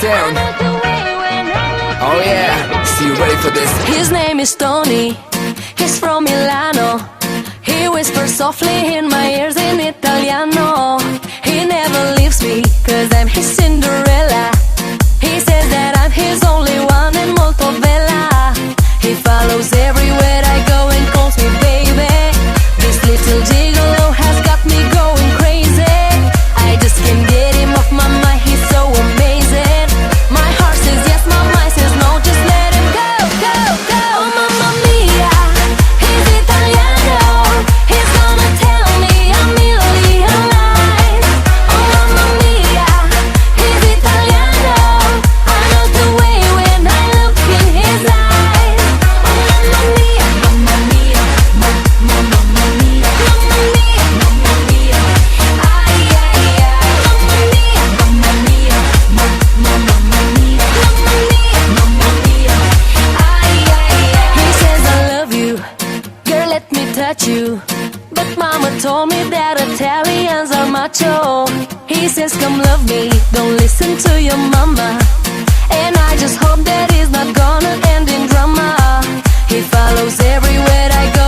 sound. Oh yeah, so you ready for this? His name is Tony, he's from Milano. He whispers softly in my ears in Italiano. He never leaves me, cause I'm his Cinderella. He says that I'm his only one and molto bella. He follows everywhere I go and calls me baby. This little gigolo has got me going crazy. I just can't get him off my mind, he's so amazing. My heart says yes, my mind says no, just let him go, go, go. Oh mamma mia, he's Italiano. He's gonna tell me a million lies. Oh mamma mia, he's Italiano. I know the way when I look in his eyes. Oh mamma mia, mamma mia, mamma mia, mamma mia, mamma mia. Ay ay ay, mamma mia, mamma mia, mamma mia, mamma mia, mamma mia. Ay ay ay. He says I love you, girl, let me touch you. But mama told me that Italians are macho. He says come love me, don't listen to your mama. And I just hope that he's not gonna end in drama. He follows everywhere I go